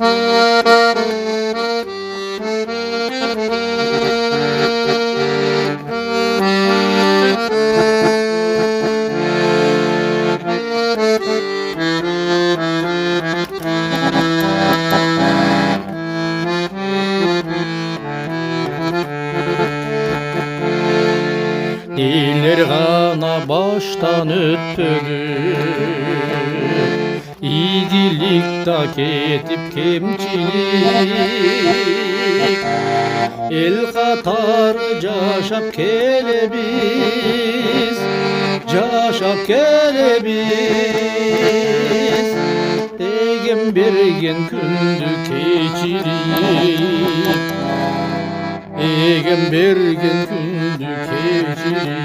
Eller ғана баштан өттігіп, игілікта кетіп кемчілік. Ел қатары жашап келебіз, жашап келебіз. Егем берген күнді кечіріп, егем берген күнді кечіріп.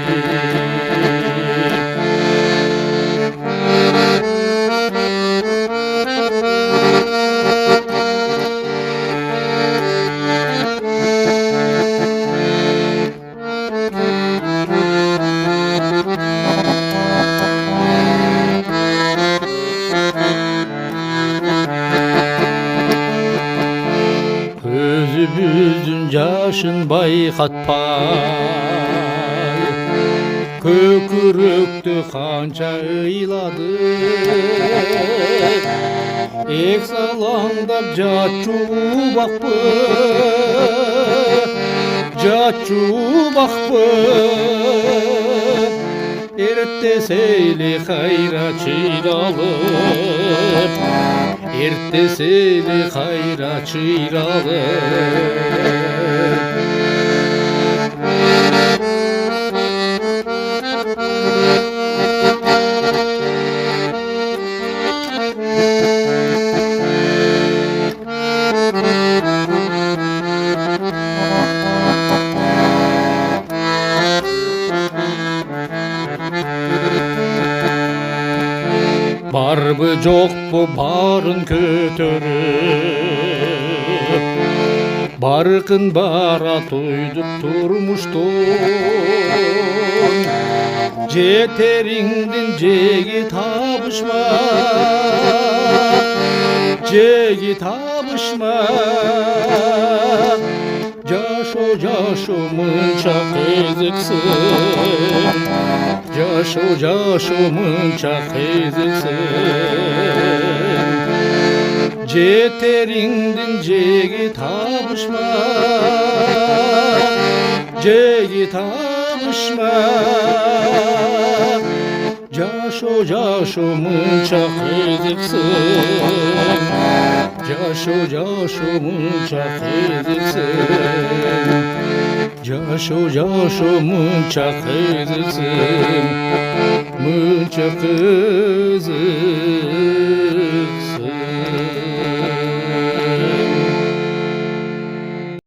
Көзіміздің жашын байқатпай, көкіректі қанша ыйладық. Ек салаңдап жат жубақпын. Ертесейлі қайра чыйралып, ертесейлі қайра чыйралып. Барбы жоқпы барын көтеріп, барқын бара тойдық тұрмыштың. Жетеріңден жеги табышма, жеги табышма. Жашо мынча қызықсың, жашо мынча қызықсың. Жетеріңден жеги табышма, жеги табышма. Жашо мынча қызықсың, жашо мынча қызықсың. Жашо мынча қызықсың, мынча қызықсың.